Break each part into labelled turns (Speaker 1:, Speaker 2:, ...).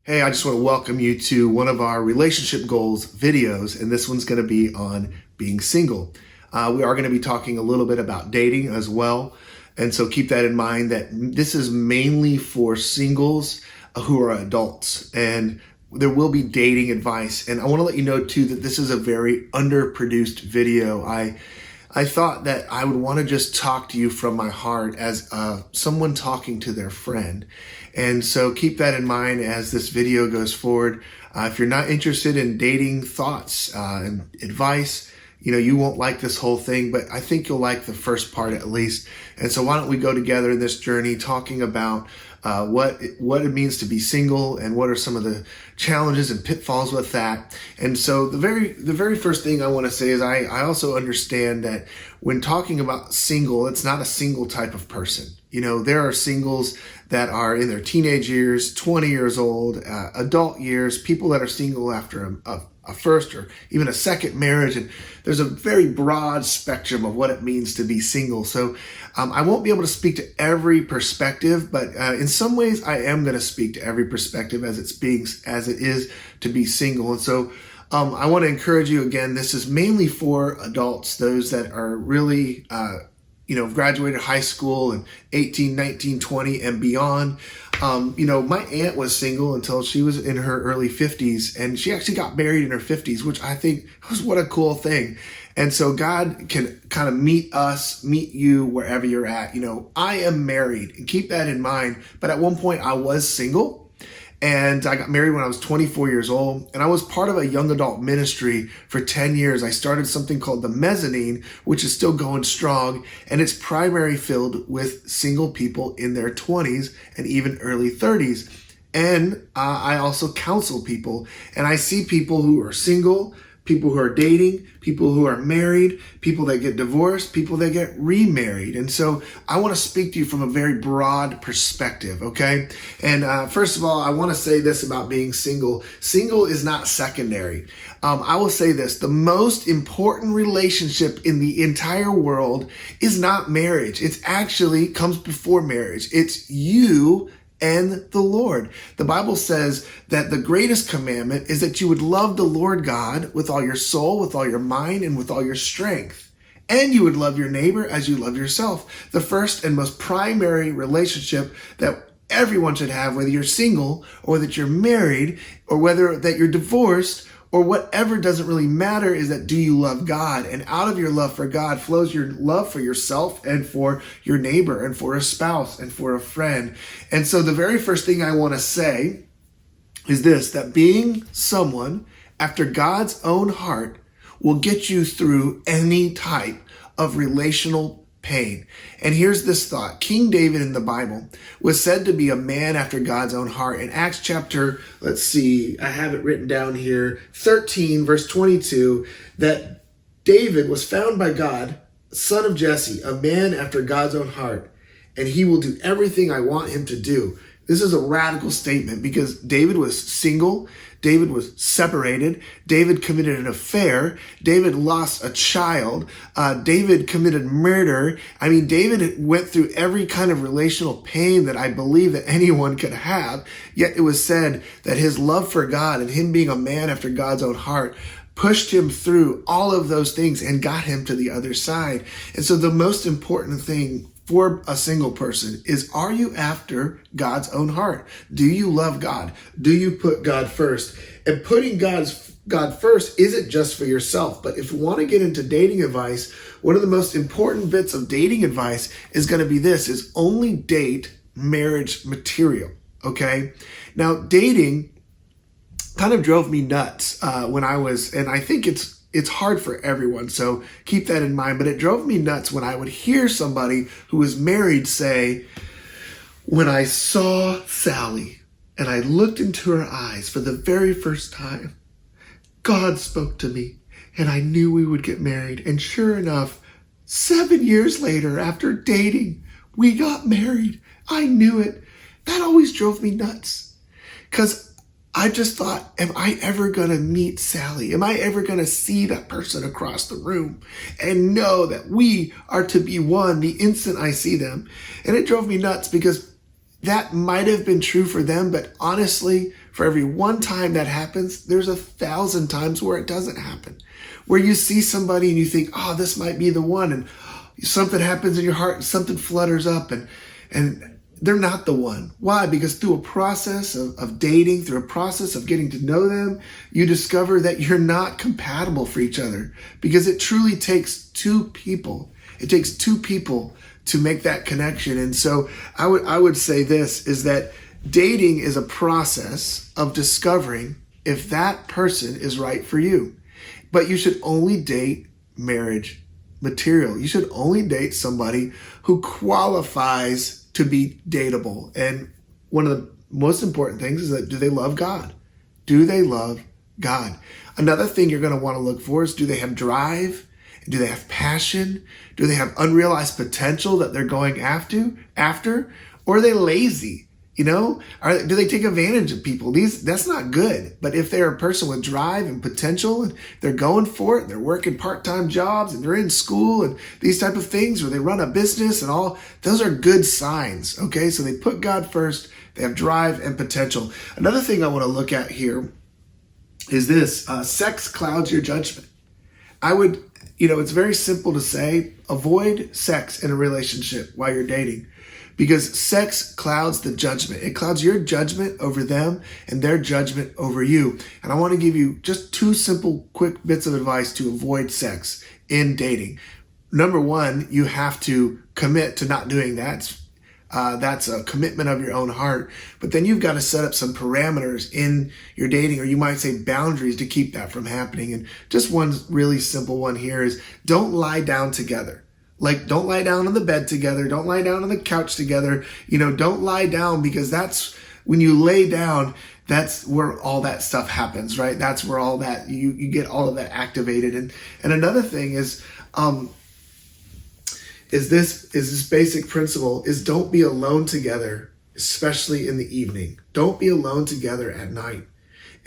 Speaker 1: Hey, I just want to welcome you to one of our relationship goals videos, and this one's going to be on being single. We are going to be talking a little bit about dating as well, and so keep that in mind that this is mainly for singles who are adults, and there will be dating advice. And I want to let you know too that this is a very underproduced video. I thought that I would want to just talk to you from my heart as someone talking to their friend. And so keep that in mind as this video goes forward. If you're not interested in dating thoughts and advice, you won't like this whole thing, but I think you'll like the first part at least. And so why don't we go together in this journey talking about what it means to be single and what are some of the challenges and pitfalls with that. And so the very first thing I want to say is I also understand that when talking about single, it's not a single type of person. There are singles that are in their teenage years, 20 years old, adult years, people that are single after a first or even a second marriage. And there's a very broad spectrum of what it means to be single. So I won't be able to speak to every perspective, but in some ways I am going to speak to every perspective as it is to be single. And so I want to encourage you again, this is mainly for adults, those that are really graduated high school and 18, 19, 20 and beyond. My aunt was single until she was in her early 50s, and she actually got married in her 50s, which I think was what a cool thing. And so God can kind of meet you wherever you're at. I am married, and keep that in mind. But at one point I was single. And I got married when I was 24 years old, and I was part of a young adult ministry for 10 years. I started something called the Mezzanine, which is still going strong, and it's primarily filled with single people in their 20s and even early 30s. And I also counsel people, and I see people who are single, people who are dating, people who are married, people that get divorced, people that get remarried. And so I want to speak to you from a very broad perspective, okay? And first of all, I want to say this about being single. Single is not secondary. I will say this, the most important relationship in the entire world is not marriage. It's actually comes before marriage. It's you and the Lord. The Bible says that the greatest commandment is that you would love the Lord God with all your soul, with all your mind, and with all your strength. And you would love your neighbor as you love yourself. The first and most primary relationship that everyone should have, whether you're single or that you're married or whether that you're divorced or whatever, doesn't really matter, is that do you love God? And out of your love for God flows your love for yourself and for your neighbor and for a spouse and for a friend. And so the very first thing I want to say is this, that being someone after God's own heart will get you through any type of relational pain. And here's this thought. King David in the Bible was said to be a man after God's own heart. In Acts chapter, I have it written down here, 13, verse 22, that David was found by God, son of Jesse, a man after God's own heart, and he will do everything I want him to do. This is a radical statement because David was single. David was separated. David committed an affair. David lost a child. David committed murder. I mean, David went through every kind of relational pain that I believe that anyone could have. Yet it was said that his love for God and him being a man after God's own heart pushed him through all of those things and got him to the other side. And so the most important thing for a single person is, are you after God's own heart? Do you love God? Do you put God first? And putting God first isn't just for yourself, but if you want to get into dating advice, one of the most important bits of dating advice is going to be this, is only date marriage material, okay? Now, dating kind of drove me nuts when I was, and I think it's hard for everyone, so keep that in mind. But it drove me nuts when I would hear somebody who was married say, when I saw Sally and I looked into her eyes for the very first time, God spoke to me and I knew we would get married. And sure enough, 7 years later, after dating, we got married. I knew it. That always drove me nuts because I just thought, am I ever going to meet Sally? Am I ever going to see that person across the room and know that we are to be one the instant I see them? And it drove me nuts because that might have been true for them, but honestly, for every one time that happens, there's 1,000 times where it doesn't happen. Where you see somebody and you think, oh, this might be the one, and something happens in your heart, something flutters up, and they're not the one. Why? Because through a process of dating, through a process of getting to know them, you discover that you're not compatible for each other, because it truly takes two people. It takes two people to make that connection. And so I would say this is that dating is a process of discovering if that person is right for you. But you should only date marriage material. You should only date somebody who qualifies to be dateable. And one of the most important things is that, do they love God? Do they love God? Another thing you're going to want to look for is, do they have drive? Do they have passion? Do they have unrealized potential that they're going after? Or are they lazy? Do they take advantage of people? That's not good. But if they're a person with drive and potential, and they're going for it, and they're working part-time jobs, and they're in school and these type of things, or they run a business and all, those are good signs. Okay, so they put God first. They have drive and potential. Another thing I want to look at here is this: sex clouds your judgment. It's very simple to say, avoid sex in a relationship while you're dating, because sex clouds the judgment. It clouds your judgment over them and their judgment over you. And I want to give you just two simple, quick bits of advice to avoid sex in dating. Number one, you have to commit to not doing that. That's a commitment of your own heart. But then you've got to set up some parameters in your dating, or you might say boundaries, to keep that from happening. And just one really simple one here is, don't lie down together. Like, don't lie down on the bed together. Don't lie down on the couch together. Don't lie down, because that's when you lay down, that's where all that stuff happens, right? That's where all that, you get all of that activated. And another thing is this basic principle is, don't be alone together, especially in the evening. Don't be alone together at night.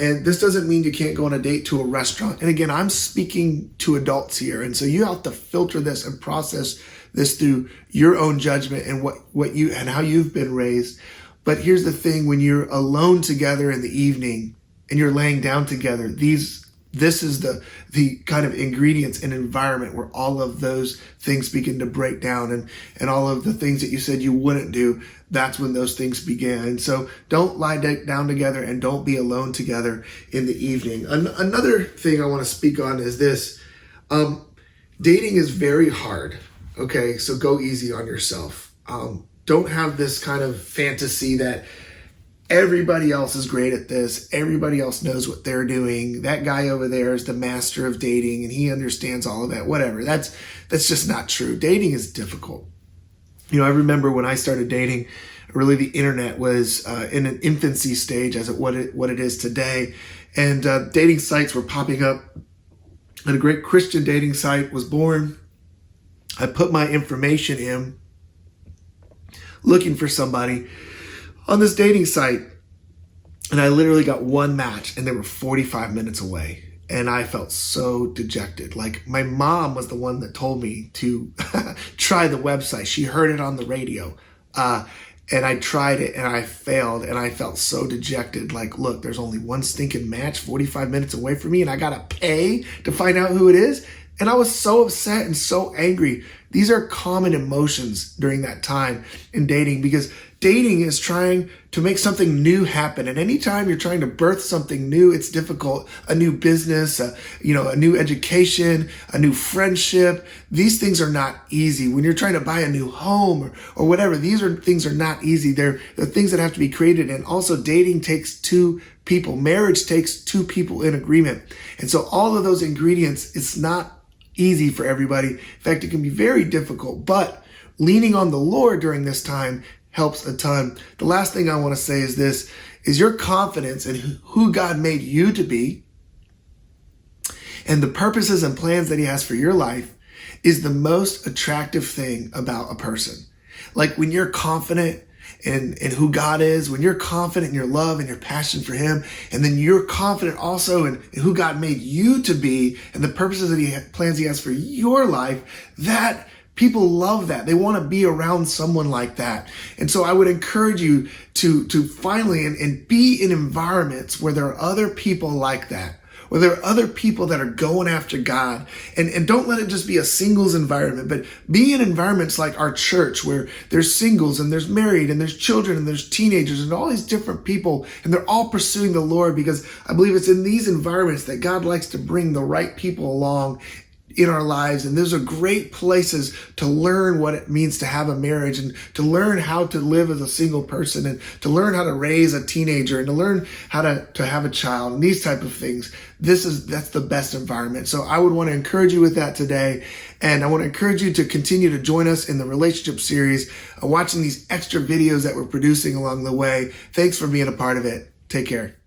Speaker 1: And this doesn't mean you can't go on a date to a restaurant. And again, I'm speaking to adults here. And so you have to filter this and process this through your own judgment and what you and how you've been raised. But here's the thing: when you're alone together in the evening and you're laying down together, this is the kind of ingredients and environment where all of those things begin to break down, and all of the things that you said you wouldn't do, that's when those things begin. And so don't lie down together, and don't be alone together in the evening. Another thing I want to speak on is this: dating is very hard. Okay, so go easy on yourself. Don't have this kind of fantasy that everybody else is great at this. Everybody else knows what they're doing. That guy over there is the master of dating and he understands all of that. Whatever. That's just not true. Dating is difficult. I remember when I started dating, really the internet was in an infancy stage as what it is today. And dating sites were popping up, and a great Christian dating site was born. I put my information in looking for somebody on this dating site, and I literally got one match, and they were 45 minutes away. And I felt so dejected. Like, my mom was the one that told me to try the website. She heard it on the radio. And I tried it and I failed, and I felt so dejected. Like, look, there's only one stinking match 45 minutes away from me, and I gotta pay to find out who it is. And I was so upset and so angry. These are common emotions during that time in dating, because dating is trying to make something new happen. And anytime you're trying to birth something new, it's difficult. A new business, a new education, a new friendship. These things are not easy. When you're trying to buy a new home or whatever, things are not easy. They're things that have to be created. And also, dating takes two people. Marriage takes two people in agreement. And so all of those ingredients, it's not easy for everybody. In fact, it can be very difficult, but leaning on the Lord during this time helps a ton. The last thing I want to say is this: is your confidence in who God made you to be and the purposes and plans that he has for your life is the most attractive thing about a person. Like, when you're confident in who God is, when you're confident in your love and your passion for him, and then you're confident also in who God made you to be and the purposes that plans he has for your life, that People love that. They want to be around someone like that. And so I would encourage you to finally and be in environments where there are other people like that, where there are other people that are going after God. And don't let it just be a singles environment, but be in environments like our church where there's singles and there's married and there's children and there's teenagers and all these different people, and they're all pursuing the Lord, because I believe it's in these environments that God likes to bring the right people along in our lives. And those are great places to learn what it means to have a marriage, and to learn how to live as a single person, and to learn how to raise a teenager, and to learn how to have a child, and these type of things. That's the best environment. So I would want to encourage you with that today. And I want to encourage you to continue to join us in the relationship series, watching these extra videos that we're producing along the way. Thanks for being a part of it. Take care.